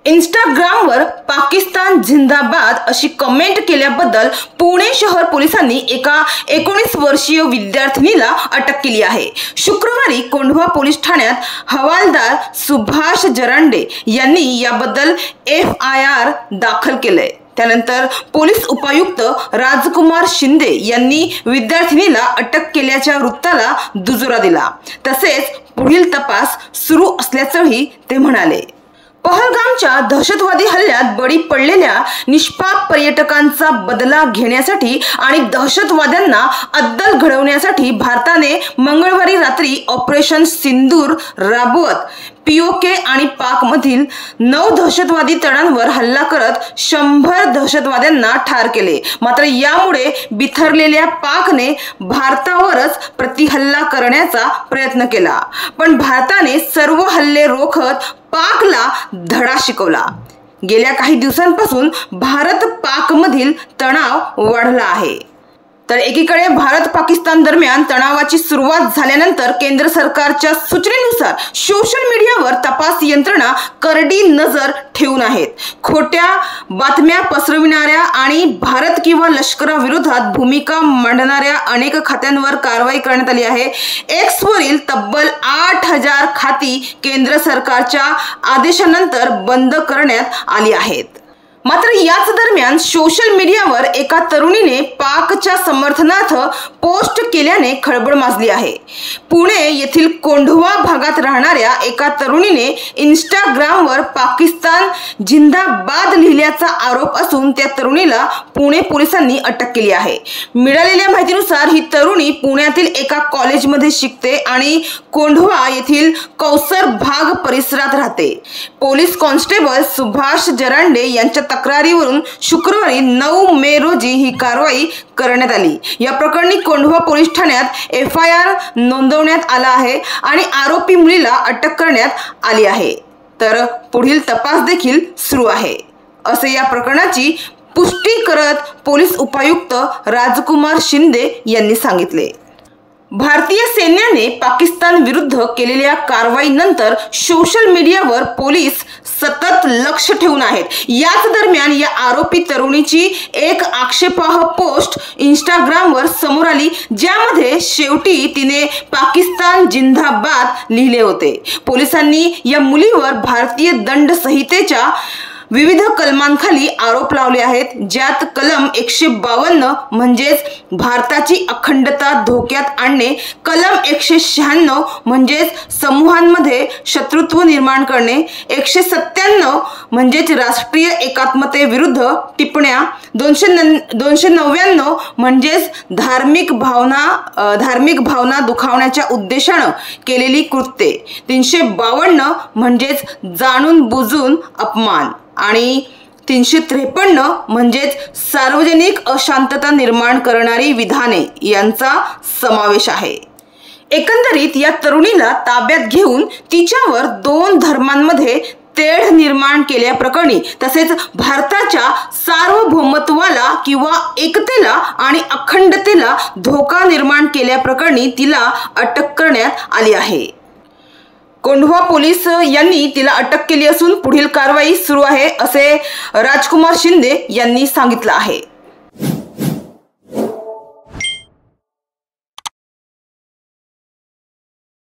इंस्टाग्रामवर पाकिस्तान जिंदाबाद अशी कमेंट केल्याबद्दल पुणे शहर पोलिसांनी एका 19 वर्षीय विद्यार्थिनीला अटक केली आहे। शुक्रवारी कोंढवा पोलीस ठाण्यात हवालदार सुभाष जरांडे यांनी याबद्दल FIR दाखल केले। त्यानंतर पोलीस उपायुक्त राजकुमार शिंदे यांनी विद्यार्थिनीला अटक केल्याच्या वृत्ताला दुजोरा दिला। तसेच पुढील तपास सुरू असल्याचंही ते म्हणाले। पहलगामच्या दहशतवादी हल्ल्यात बळी पडलेल्या निष्पाप पर्यटकांचा बदला घेण्यासाठी आणि दहशतवाद्यांना अद्दल घडवण्यासाठी भारताने मंगळवारी रात्री ऑपरेशन सिंदूर राबवत POK आणि पाक मधील 9 दहशतवादी तळांवर हल्ला करत 100 दहशतवाद्यांना ठार केले। मात्र यामुळे बिथरलेल्या पाकने भारतावरच प्रतिहल्ला करण्याचा प्रयत्न केला, पण भारताने सर्व हल्ले रोखत पाकला धडा शिकवला। गेल्या काही दिवसांपासून भारत पाक मधील तणाव वाढला आहे। तर एकीकडे भारत पाकिस्तान दरम्यान तणावाची सुरुवात झाल्यानंतर केंद्र सरकारच्या सूचनेनुसार सोशल मीडियावर तपास यंत्रणा करडी नजर ठेवून आहेत। खोट्या बातम्या पसरविणाऱ्या आणि भारत किंवा लष्कराविरोधात भूमिका मांडणाऱ्या अनेक खात्यांवर कारवाई करण्यात आली आहे। X वरील तब्बल 8000 खाती केंद्र सरकारच्या आदेशानंतर बंद करण्यात आली आहेत। मात्र याच दरम्यान सोशल मीडियावर एका तरुणीने पाकच्या समर्थनार्थ पोस्ट केल्याने खळबळ माजली आहे। पुणे येथील कोंढवा भागात राहणाऱ्या एका तरुणीने इंस्टाग्रामवर पाकिस्तान जिंदाबाद लिहिल्याचा आरोप असून त्या तरुणीला पुणे पोलिसांनी अटक केली आहे। मिळालेल्या माहितीनुसार ही तरुणी पुण्यातील एका कॉलेजमध्ये शिकते आणि कोंढवा येथील कौसर भाग परिसरात राहते। पोलीस कॉन्स्टेबल सुभाष जरांडे यांच्या तक्रारीवरून शुक्रवारी 9 मे रोजी ही कारवाई करण्यात आली। या प्रकरणी कोंढवा पोलीस ठाण्यात FIR नोंदवण्यात आला आहे आणि आरोपी मुलीला अटक करण्यात आली आहे। तर पुढील तपास देखील सुरू आहे, असे या प्रकरणाची पुष्टी करत पोलीस उपायुक्त राजकुमार शिंदे यांनी सांगितले। भारतीय सैन्याने पाकिस्तान विरुद्ध केलेल्या कारवाईनंतर सोशल मीडियावर पोलीस सतत लक्ष ठेवून आहेत। याच दरम्यान या आरोपी तरुणीची एक आक्षेपार्ह पोस्ट इंस्टाग्रामवर समोर आली, ज्यामध्ये शेवटी तिने पाकिस्तान जिंदाबाद लिहिले होते। पोलिसांनी या मुलीवर भारतीय दंड संहितेच्या विविध कलमांखाली आरोप लावले आहेत, ज्यात कलम 152 म्हणजेच भारताची अखंडता धोक्यात आणणे, कलम 196 म्हणजेच समूहांमध्ये शत्रुत्व निर्माण करणे, 197 म्हणजेच राष्ट्रीय एकात्मतेविरुद्ध टिप्पण्या, 299 म्हणजेच धार्मिक भावना दुखावण्याच्या उद्देशाने केलेली कृत्ये, 352 म्हणजेच जाणून बुजून अपमान आणि 353 म्हणजेच सार्वजनिक अशांतता निर्माण करणारी विधाने यांचा समावेश आहे। एकंदरीत या तरुणीला ताब्यात घेऊन तिच्यावर 2 धर्मांमध्ये तेढ निर्माण केल्याप्रकरणी तसेच भारताच्या सार्वभौमत्वाला किंवा एकतेला आणि अखंडतेला धोका निर्माण केल्याप्रकरणी तिला अटक करण्यात आली आहे। कोंढवा पोलीस यांनी तिला अटक केली असून पुढील कारवाई सुरू आहे, असे राजकुमार शिंदे यांनी सांगितलं आहे।